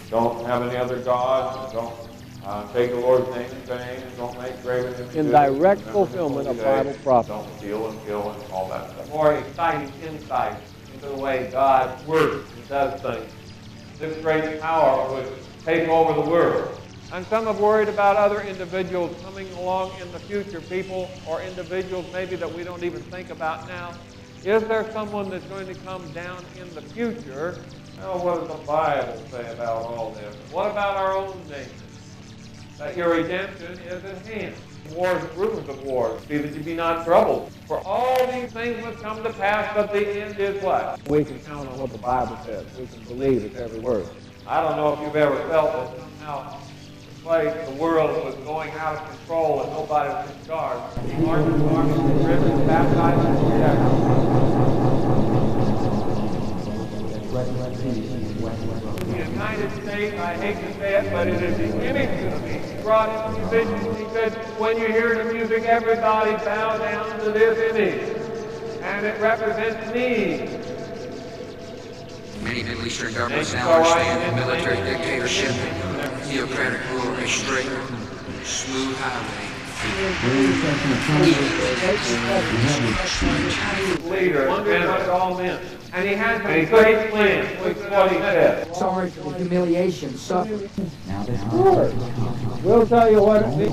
Don't have any other gods. Don't take the Lord's name in vain. Don't make graven images. In direct fulfillment of Bible prophecy. Don't steal and kill and all that stuff. More exciting insight into the way God works and does things. This great power would take over the world. And some have worried about other individuals coming along in the future, people or individuals maybe that we don't even think about now. Is there someone that's going to come down in the future? Well, what does the Bible say about all this? What about our own nation? That your redemption is at hand. Wars, rumors of wars, see that you be not troubled. For all these things must come to pass, but the end is what? We can count on what the Bible says. We can believe its every word. I don't know if you've ever felt that somehow the world was going out of control and nobody was in charge. Martin, Christians, baptized, the United States, I hate to say it, but it is the image of me. He brought in musicians. He said, when you hear the music, everybody bow down to this image. And it represents me. Many Middle Eastern governments now understand that military dictatorship, theocratic rule, a straight, smooth highway. Leader, wondering what it all meant. And he has a great plan, which is what he said. Sorry for the humiliation suffered. Now this We'll tell you what it means.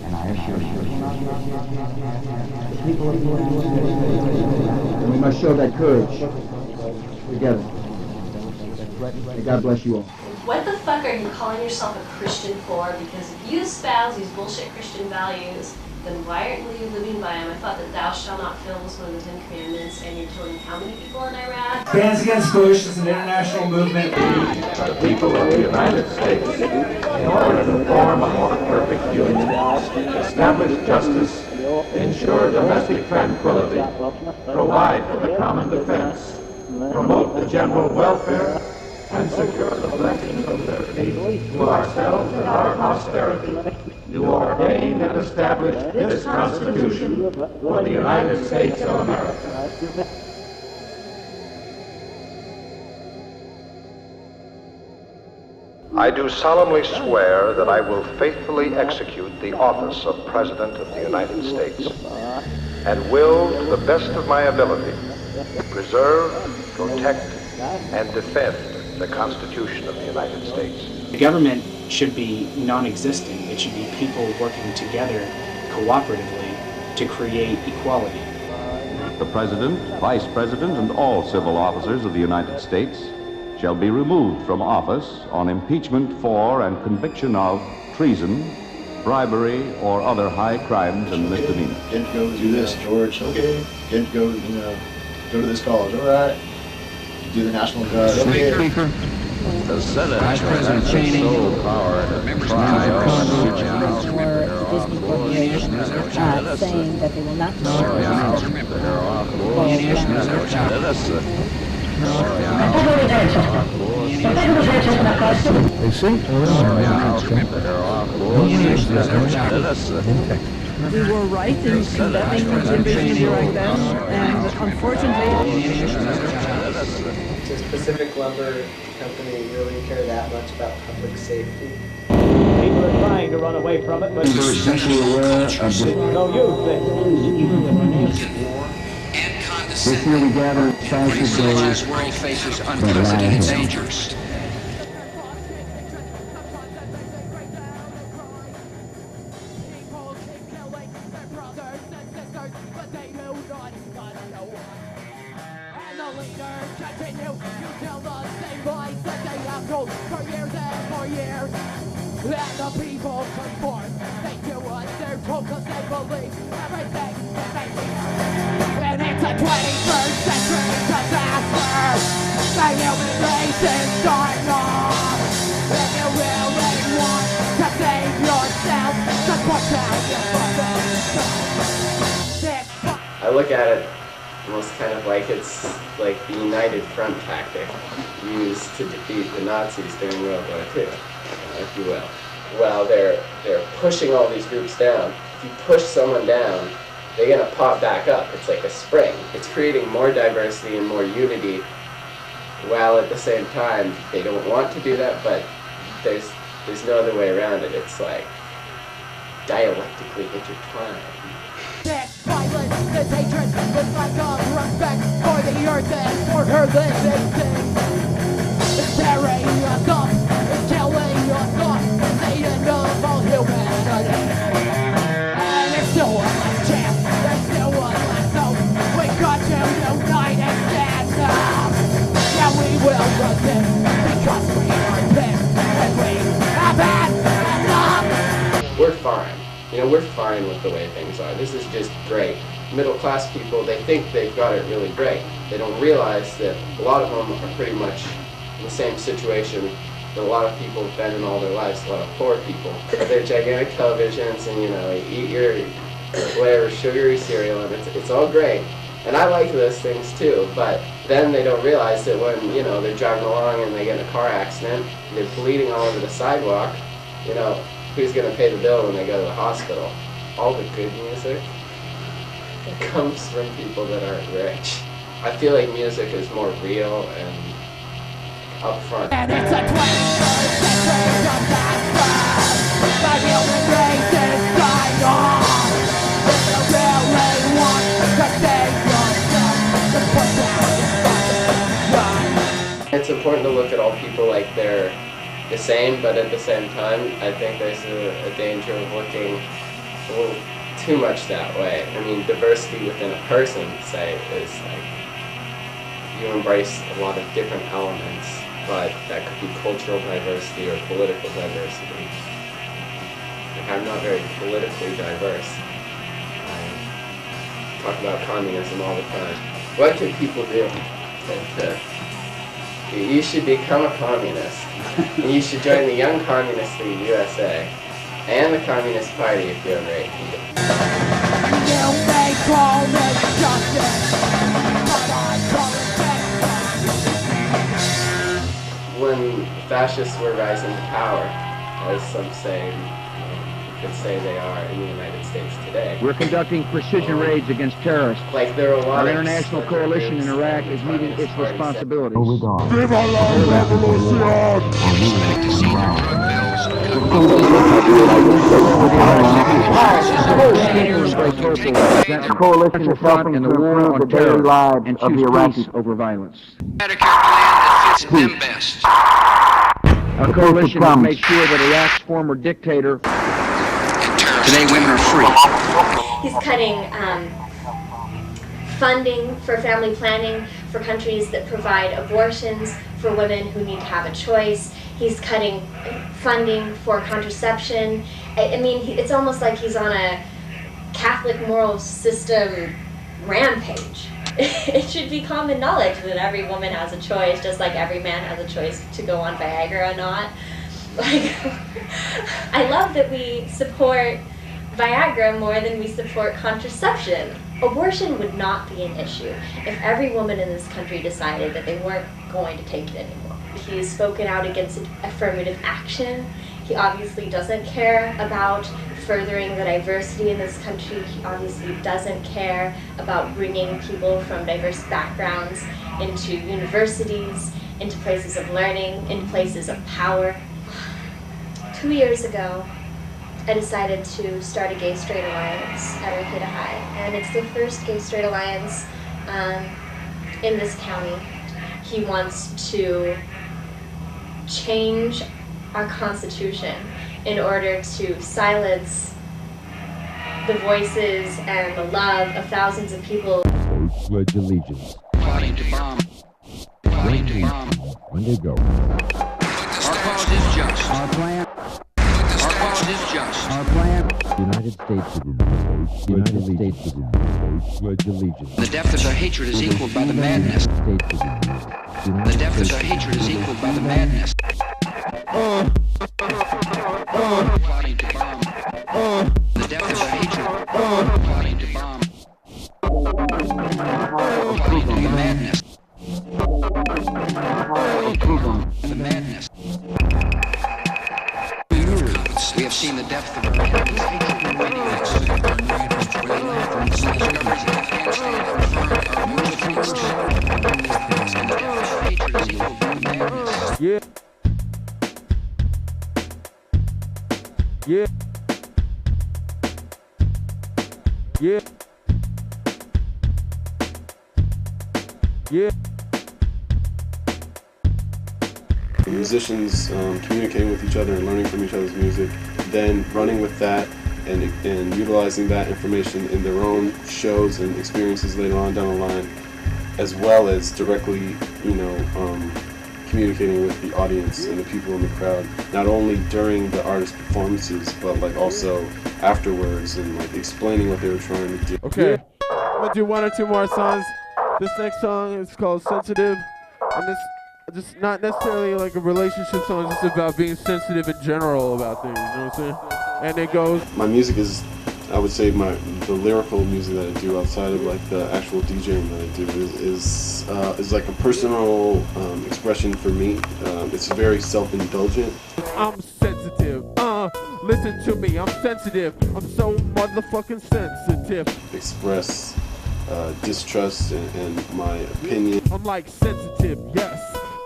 And I assure you, and we must show that courage together. May God bless you all. What the fuck are you calling yourself a Christian for? Because if you espouse these bullshit Christian values, then why aren't you living by them? I thought that thou shalt not kill was one of the 10 commandments, and you're killing how many people in Iraq? Bands Against Bush is an international movement. The people of the United States, in order to form a more perfect union, establish justice, ensure domestic tranquility, provide for the common defense, promote the general welfare, and secure the blessings of liberty to ourselves and our posterity, do ordain and establish this Constitution for the United States of America. I do solemnly swear that I will faithfully execute the office of President of the United States and will, to the best of my ability, preserve, protect, and defend the Constitution of the United States. The government should be non-existent. It should be people working together cooperatively to create equality. The President, Vice President, and all civil officers of the United States shall be removed from office on impeachment for and conviction of treason, bribery, or other high crimes and misdemeanors. Can't go do this, George. Okay. Can't go, go to this college. All right. Do the National Guard. Okay. Speaker. The Senate Vice President Cheney, sole power to try Disney Corporation, saying that they will not We were right in condemning the invasion of Iraq then, and unfortunately... Does Pacific Lumber Company really care that much about public safety? People are trying to run away from it, but We're essentially aware of the... no use This year we gather thousands of Civilized world faces unprecedented dangers. I look at it almost kind of like it's like the United Front tactic used to defeat the Nazis during World War II, if you will. Well, they're pushing all these groups down. If you push someone down, they're going to pop back up. It's like a spring. It's creating more diversity and more unity, while at the same time they don't want to do that, but there's no other way around it. It's like dialectically intertwined. This violence, this hatred, this lack of respect for the earth and for her living things. It's tearing us up, it's killing us off, it's the end of all humanity. And there's still one last chance, there's still one last hope. We got to unite and stand up. Yeah, we will resist, because we are pissed, and we have had enough. We're fine. You know, we're fine with the way things are. This is just great. Middle class people, they think they've got it really great. They don't realize that a lot of them are pretty much in the same situation that a lot of people have been in all their lives, a lot of poor people. They're gigantic televisions and, you know, eat your whatever sugary cereal, and it's all great. And I like those things too, but then they don't realize that when, you know, they're driving along and they get in a car accident, they're bleeding all over the sidewalk, you know, who's going to pay the bill when they go to the hospital? All the good music comes from people that aren't rich. I feel like music is more real and upfront. And it's a 21st century of the human race is dying off. If you really want to save yourself, just put down your gun. It's important to look at all people like they're the same, but at the same time, I think there's a danger of looking a little too much that way. I mean, diversity within a person, say, is like, you embrace a lot of different elements, but that could be cultural diversity or political diversity. Like, I'm not very politically diverse. I talk about communism all the time. What can people do? You should become a communist. And you should join the Young Communist League USA and the Communist Party if you're over 18. You may call this justice, but I call it vengeance. When fascists were rising to power, as some say, you could say they are in the United States today. We're conducting precision raids against terrorists. Like there are a lot Our of international coalition in Iraq is meeting its responsibilities. Viva la revolución! The coalition is helping to improve the daily lives of the Iraqis over violence. Medicare plan that fits them best. Our coalition will make sure that Iraq's former dictator. Today women are free. He's cutting funding for family planning for countries that provide abortions for women who need to have a choice. He's cutting funding for contraception. I mean, it's almost like he's on a Catholic moral system rampage. It should be common knowledge that every woman has a choice, just like every man has a choice to go on Viagra or not. Like, I love that we support Viagra more than we support contraception. Abortion would not be an issue if every woman in this country decided that they weren't going to take it anymore. He's spoken out against affirmative action. He obviously doesn't care about furthering the diversity in this country. He obviously doesn't care about bringing people from diverse backgrounds into universities, into places of learning, into places of power. 2 years ago, I decided to start a gay-straight alliance at Arcata High, and it's the first gay-straight alliance in this county. He wants to change our Constitution in order to silence the voices and the love of thousands of people. Pledge allegiance. Plotting to bomb. Plotting to bomb. When they go. Our cause is just. Our plan. Our cause is just. Our plan. United States of America. United States of America. Pledge allegiance. The depth of their hatred is equaled by the madness. States of America. The depth of their hatred is equaled by the madness. Plotting to bomb. The depth of their hatred. Plotting to bomb. Plotting to the madness. Plotting to bomb. The madness. We have seen the depth of our enemy's hatred. Yeah. Yeah. Yeah. Yeah. Musicians communicating with each other and learning from each other's music, then running with that and utilizing that information in their own shows and experiences later on down the line, as well as directly, communicating with the audience and the people in the crowd, not only during the artist performances, but like also afterwards, and like explaining what they were trying to do. Okay, I'm gonna do one or two more songs. This next song is called Sensitive, and this just not necessarily like a relationship song, it's just about being sensitive in general about things, you know what I'm saying? And it goes, my music is, I would say, the lyrical music that I do outside of like the actual DJing that I do is like a personal expression for me. It's very self-indulgent. I'm sensitive, listen to me, I'm sensitive, I'm so motherfucking sensitive. Express distrust and my opinion. I'm like sensitive, yes.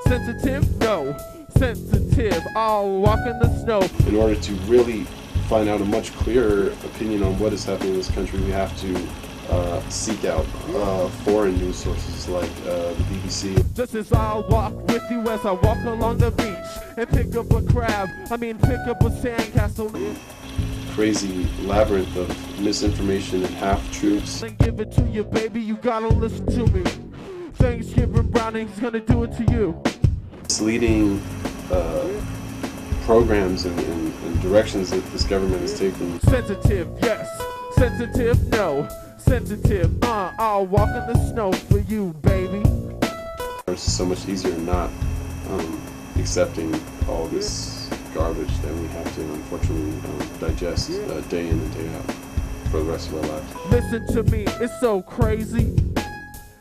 Sensitive, no. Sensitive, I'll walk in the snow. In order to really find out a much clearer opinion on what is happening in this country, we have to seek out foreign news sources like the BBC. Just as I'll walk with you as I walk along the beach and pick up a crab, pick up a sandcastle. Crazy labyrinth of misinformation and half-truths. Then give it to you, baby, you gotta listen to me. Thanksgiving Browning's gonna do it to you. Misleading programs and directions that this government is taking. Sensitive, yes. Sensitive, no. Sensitive, I'll walk in the snow for you, baby. It's so much easier not accepting all this garbage that we have to unfortunately digest day in and day out for the rest of our lives. Listen to me, it's so crazy.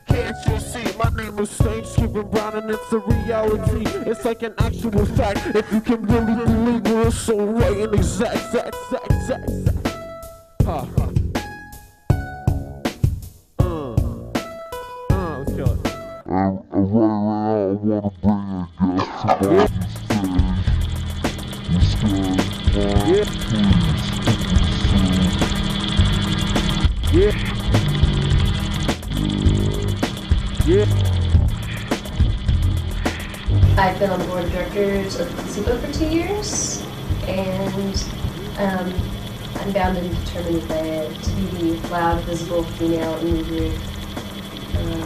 Can't you see? My name is Thanksgiving Brown and it's a reality. It's like an actual fact. If you can really believe it, it's so right and exact. Let's kill it. I wanna bring a guest to the I've been on the board of directors of Placebo for 2 years, and I'm bound and determined to be the loud, visible female in the group,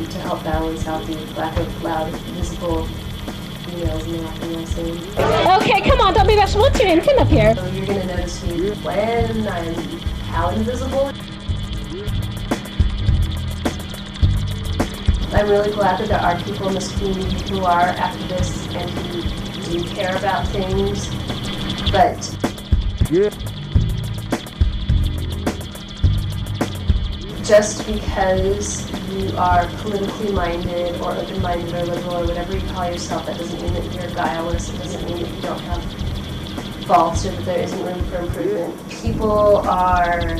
to help balance out the lack of loud, visible females in the rock and roll scene. Okay, come on, don't be rushing. What's your name? Come up here. So you're gonna notice me when I'm how invisible. I'm really glad that there are people in this community who are activists and who do care about things, but just because you are politically minded or open-minded or liberal or whatever you call yourself, that doesn't mean that you're guileless. It doesn't mean that you don't have faults or that there isn't room for improvement. People are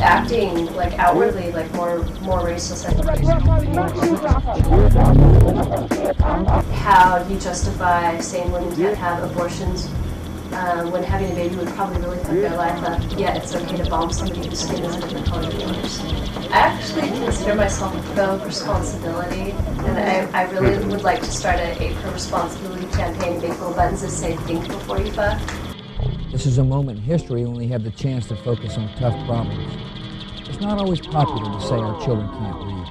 acting like outwardly like more racist. How do you justify saying women can't have abortions when having a baby would probably really fuck their life up? Yeah, it's okay to bomb somebody whose skin is a different color than yours. I actually consider myself a pro-responsibility, and I really would like to start a pro-responsibility campaign, make little buttons that say think before you fuck. This is a moment in history when we have the chance to focus on tough problems. It's not always popular to say our children can't read,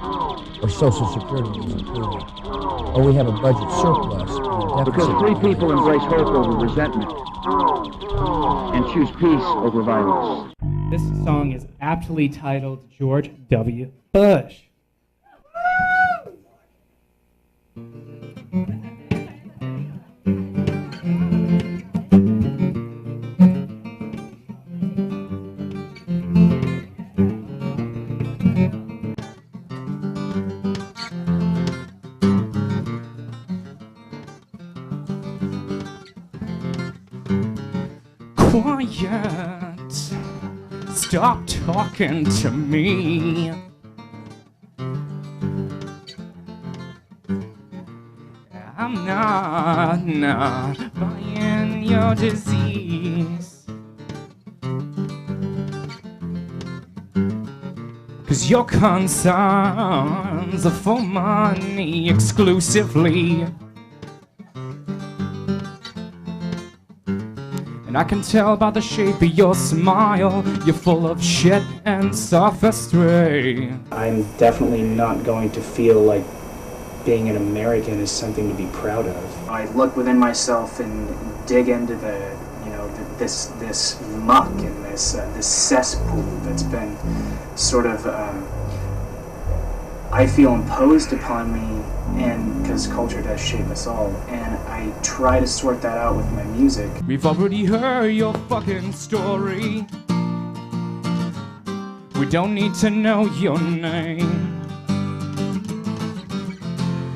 or Social Security is improving, or we have a budget surplus and a deficit. Because free people embrace hope over resentment and choose peace over violence. This song is aptly titled George W. Bush. Quiet, stop talking to me. I'm not buying your disease. 'Cause your concerns are for money exclusively. And I can tell by the shape of your smile, you're full of shit and sophistry. I'm definitely not going to feel like being an American is something to be proud of. I look within myself and dig into the, this muck and this cesspool that's been sort of, I feel imposed upon me, and because culture does shape us all, and I try to sort that out with my music. We've already heard your fucking story. We don't need to know your name.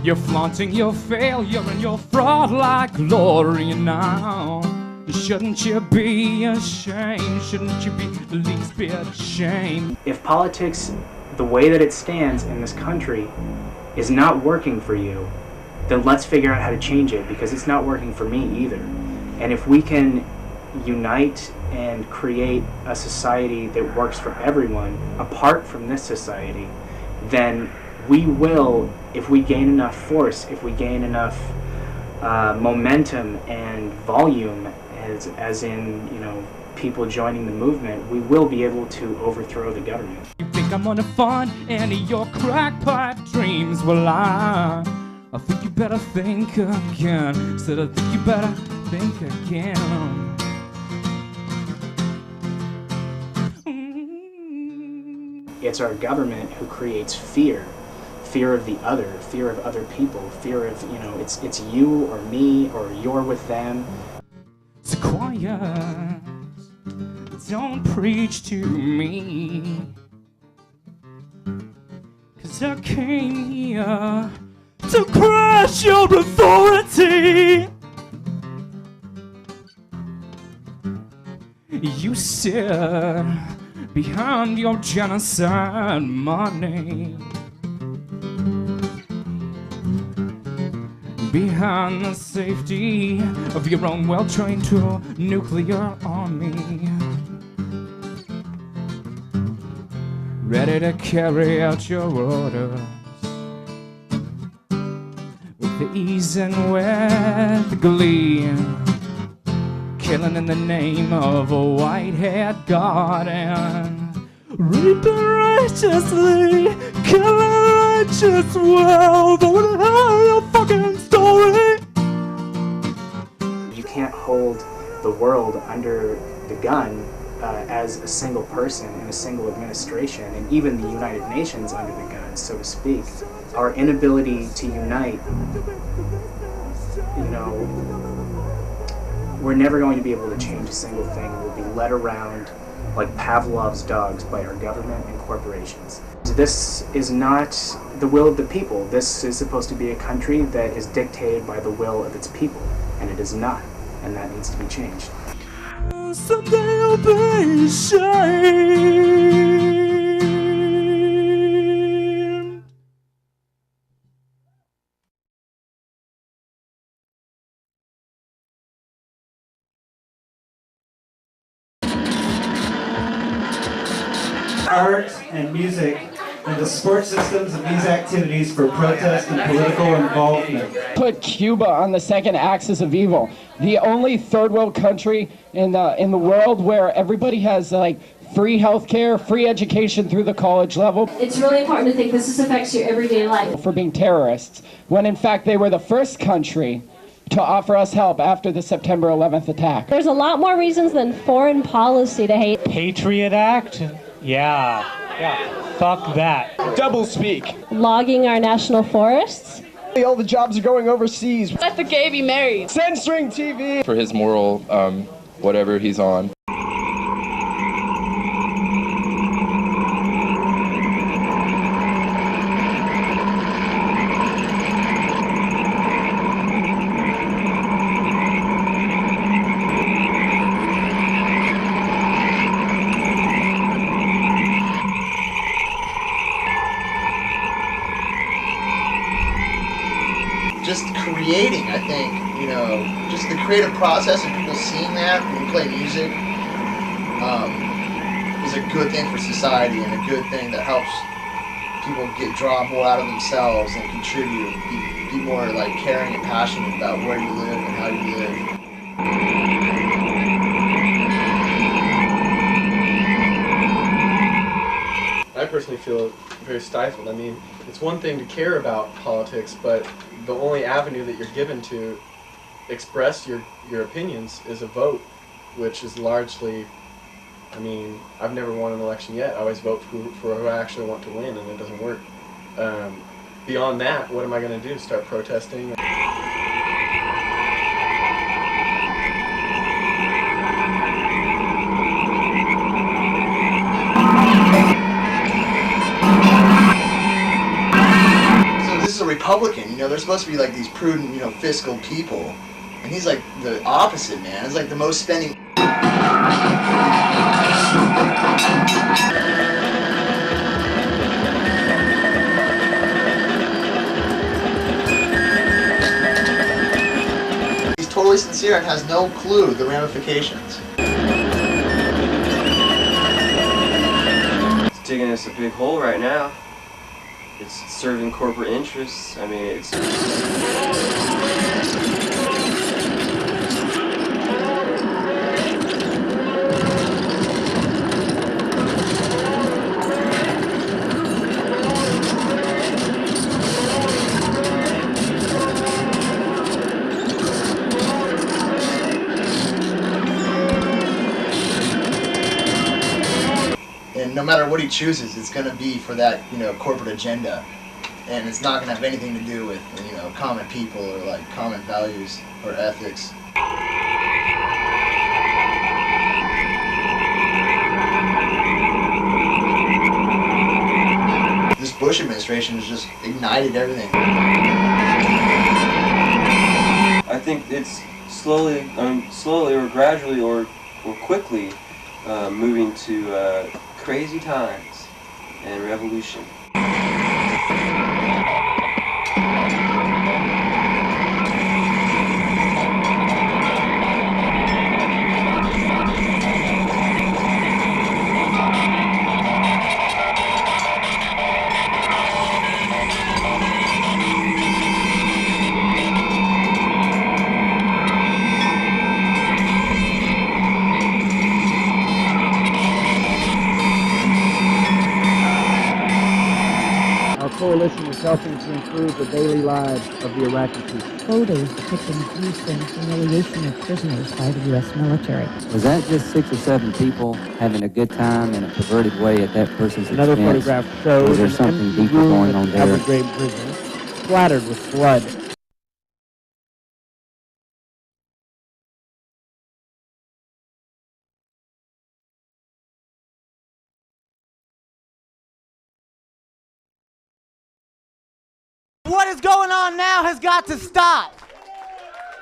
You're flaunting your failure and your fraud like glory now. Shouldn't you be ashamed? Shouldn't you be the least bit ashamed? If politics, the way that it stands in this country, is not working for you, then let's figure out how to change it, because it's not working for me either. And if we can unite and create a society that works for everyone apart from this society, then we will, if we gain enough force, if we gain enough momentum and volume, as in, people joining the movement, we will be able to overthrow the government. You think I'm gonna fund any of your crack pipe dreams? Well, I think you better think again. Said I think you better think again. It's our government who creates fear. Fear of the other, fear of other people, fear of, it's you or me or you're with them. It's quiet, don't preach to me, 'cause I came here to crush your authority. You sit behind your genocide money, behind the safety of your own well-trained nuclear army, ready to carry out your orders with ease and with glee, killing in the name of a white-haired god and reaping righteously, killing righteous well. But what the hell is your fucking story? You can't hold the world under the gun as a single person in a single administration, and even the United Nations under the gun, so to speak. Our inability to unite, we're never going to be able to change a single thing. We'll be led around like Pavlov's dogs by our government and corporations. This is not the will of the people. This is supposed to be a country that is dictated by the will of its people, and it is not, and that needs to be changed. Someday I'll be ashamed. Art and music and the support systems of these activities for protest and political involvement. Put Cuba on the second axis of evil. The only third world country in the world where everybody has free healthcare, free education through the college level. It's really important to think this affects your everyday life. For being terrorists, when in fact they were the first country to offer us help after the September 11th attack. There's a lot more reasons than foreign policy to hate. Patriot Act? Yeah, fuck that. Double speak. Logging our national forests. All the jobs are going overseas. Let the gay be married. Censoring TV. For his moral, whatever he's on. just creating, I think, just the creative process and people seeing that when we play music is a good thing for society and a good thing that helps people draw more out of themselves and contribute and be more like caring and passionate about where you live and how you live. I personally feel very stifled. I mean, it's one thing to care about politics, but the only avenue that you're given to express your opinions is a vote, which is largely, I mean, I've never won an election yet. I always vote for who I actually want to win, and it doesn't work. Beyond that, what am I going to do? Start protesting? A Republican, they're supposed to be like these prudent, fiscal people, and he's like the opposite, man. It's like the most spending. He's totally sincere and has no clue the ramifications. It's digging us a big hole right now. It's serving corporate interests. I mean, it's... And no matter what he chooses, it's going to be for that, corporate agenda. And it's not going to have anything to do with, common people or like common values or ethics. This Bush administration has just ignited everything. I think it's slowly or gradually or quickly moving to crazy times and revolution. Coalition is helping to improve the daily lives of the Iraqi people. Photos depicting abuse and humiliation of prisoners by the U.S. military. Was that just 6 or 7 people having a good time in a perverted way at that person's Another expense? photograph shows was there an something empty deeper room going at on the there? Abu Ghraib prison, splattered with blood. What is going on now has got to stop.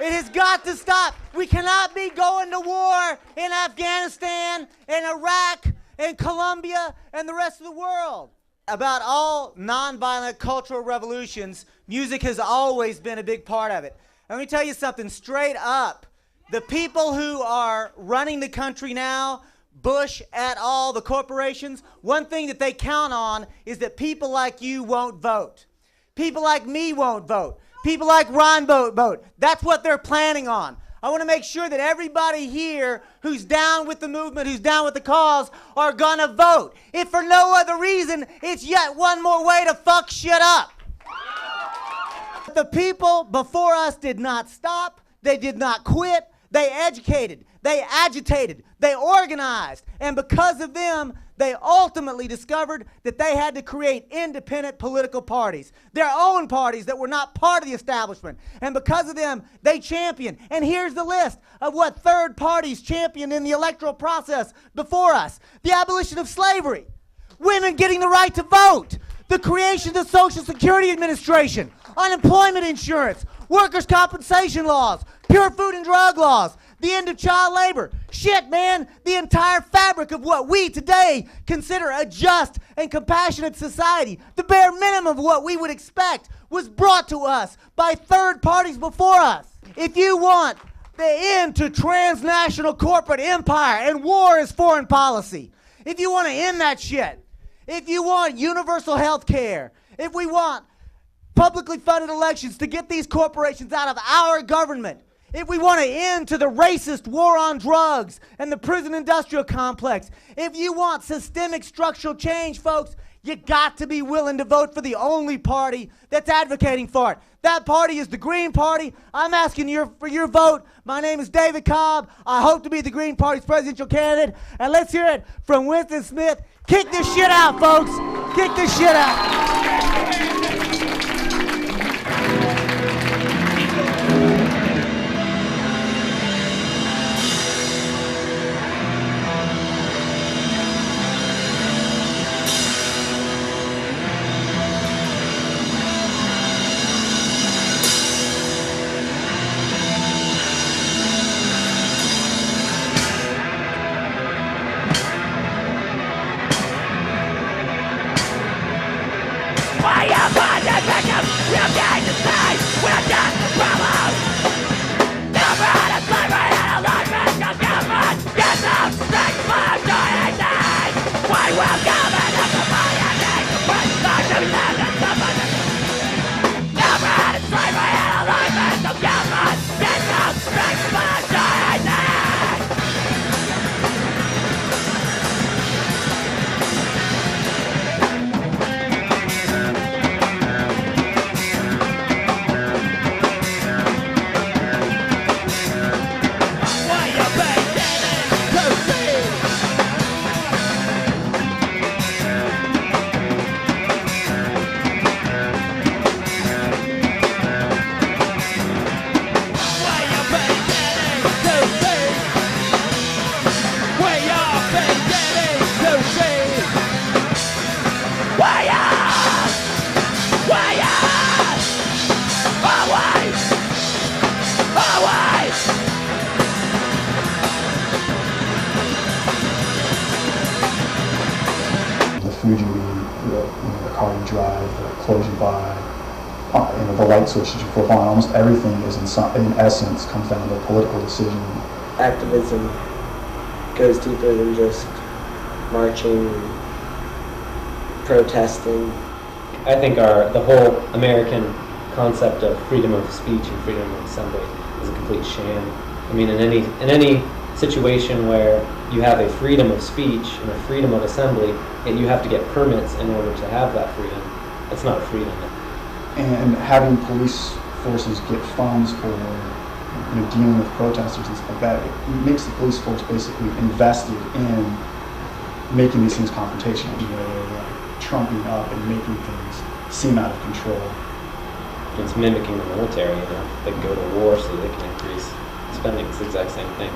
It has got to stop. We cannot be going to war in Afghanistan, in Iraq, in Colombia, and the rest of the world. About all nonviolent cultural revolutions, music has always been a big part of it. Let me tell you something straight up. The people who are running the country now, Bush et al., the corporations, one thing that they count on is that people like you won't vote. People like me won't vote. People like Ron won't vote. That's what they're planning on. I want to make sure that everybody here who's down with the movement, who's down with the cause, are gonna vote. If for no other reason, it's yet one more way to fuck shit up. The people before us did not stop. They did not quit. They educated. They agitated. They organized. And because of them, they ultimately discovered that they had to create independent political parties, their own parties that were not part of the establishment. And because of them, they championed. And here's the list of what third parties championed in the electoral process before us. The abolition of slavery, women getting the right to vote, the creation of the Social Security Administration, unemployment insurance, workers' compensation laws, pure food and drug laws, the end of child labor, shit, man. The entire fabric of what we today consider a just and compassionate society, the bare minimum of what we would expect, was brought to us by third parties before us. If you want the end to transnational corporate empire and war is foreign policy, if you want to end that shit, if you want universal health care, if we want publicly funded elections to get these corporations out of our government, if we want to end to the racist war on drugs and the prison industrial complex, if you want systemic structural change, folks, you got to be willing to vote for the only party that's advocating for it. That party is the Green Party. I'm asking for your vote. My name is David Cobb. I hope to be the Green Party's presidential candidate. And let's hear it from Winston Smith. Kick this shit out, folks. Kick this shit out. food you eat, the car you drive, the clothes you buy, the light switch that you flip on. Almost everything is in essence comes down to a political decision. Activism goes deeper than just marching and protesting. I think the whole American concept of freedom of speech and freedom of assembly is a complete sham. I mean, in any situation where you have a freedom of speech and a freedom of assembly, and you have to get permits in order to have that freedom, that's not freedom. And having police forces get funds for dealing with protesters and stuff like that, it makes the police force basically invested in making these things confrontational, trumping up and making things seem out of control. It's mimicking the military, They go to war so they can increase spending. It's the exact same thing.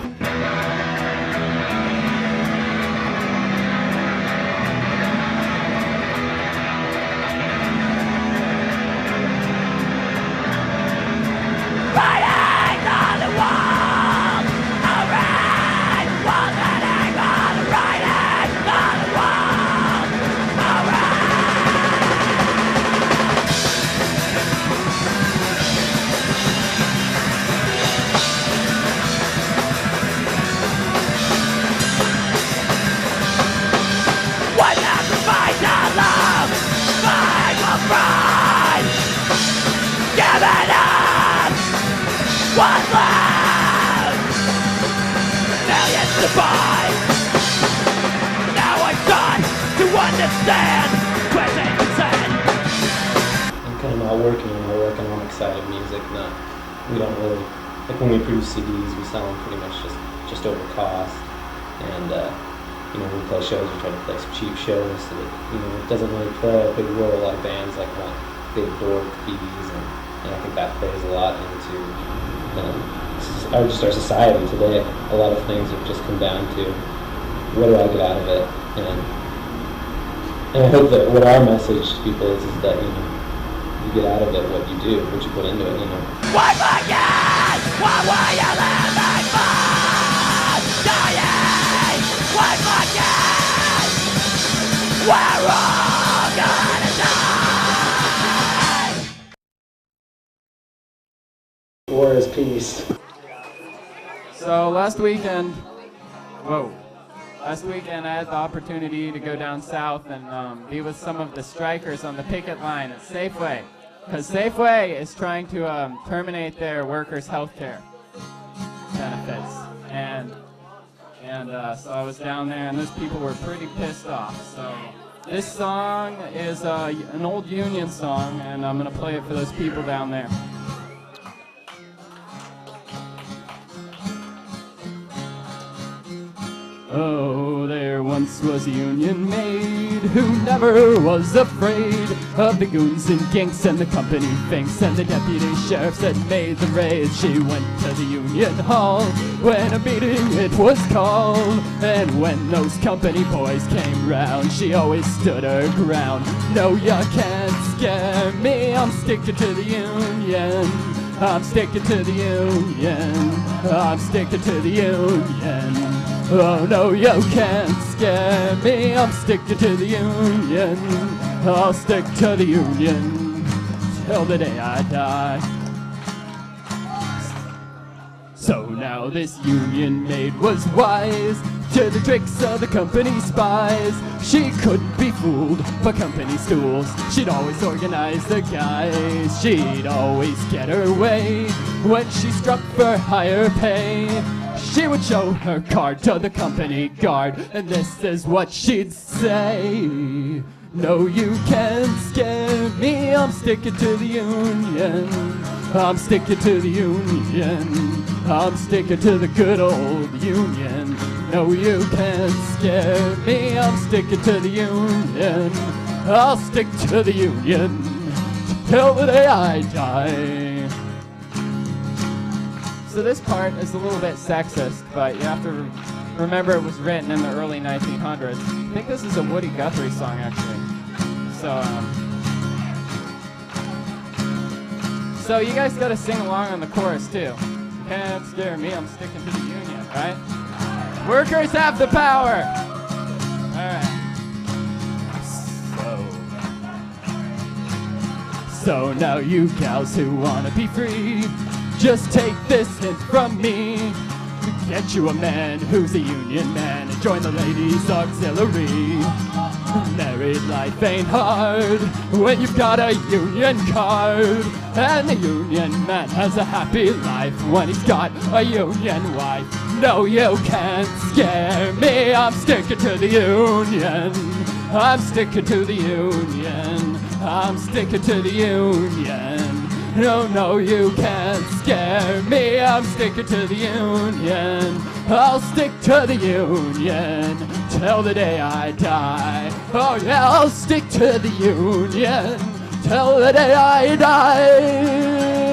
What's left? Millions to buy. Now I'm done to understand. Present consent. I'm kind of not working on our economic side of music. We don't really, like when we produce CDs, we sell them pretty much just over cost. And when we play shows, we try to play some cheap shows so that it doesn't really play a big role. A lot of bands want big door fees, and I think that plays a lot into our society today. A lot of things have just come down to what do I get out of it, and I hope that what our message to people is that you get out of it what you do, what you put into it. Why forget? Why will you live and fight? life again. We're all gonna die. War is peace. So last weekend I had the opportunity to go down south and be with some of the strikers on the picket line at Safeway, because Safeway is trying to terminate their workers' health care benefits, and so I was down there, and those people were pretty pissed off. So this song is an old union song, and I'm gonna play it for those people down there. Oh, there once was a union maid who never was afraid of the goons and ginks and the company finks and the deputy sheriffs that made the raid. She went to the union hall when a meeting it was called, and when those company boys came round, she always stood her ground. No, you can't scare me, I'm sticking to the union. I'm sticking to the union. I'm sticking to the union. Oh no, you can't scare me. I'm sticking to the union. I'll stick to the union till the day I die. So now this union maid was wise to the tricks of the company spies. She couldn't be fooled by company stools. She'd always organize the guys. She'd always get her way when she struck for higher pay. She would show her card to the company guard, and this is what she'd say. No, you can't scare me, I'm sticking to the union. I'm sticking to the union. I'm sticking to the good old union. No, you can't scare me, I'm sticking to the union. I'll stick to the union till the day I die. So this part is a little bit sexist, but you have to remember it was written in the early 1900s. I think this is a Woody Guthrie song, actually. So you guys gotta sing along on the chorus too. You can't scare me, I'm sticking to the union, right? Workers have the power! Alright. So now you gals who wanna be free, just take this hint from me. Get you a man who's a union man and join the ladies' auxiliary. Married life ain't hard when you've got a union card. And the union man has a happy life when he's got a union wife. No, you can't scare me, I'm sticking to the union. I'm sticking to the union. I'm sticking to the union. No, no, you can't scare me, I'm sticking to the union. I'll stick to the union till the day I die. Oh yeah, I'll stick to the union till the day I die.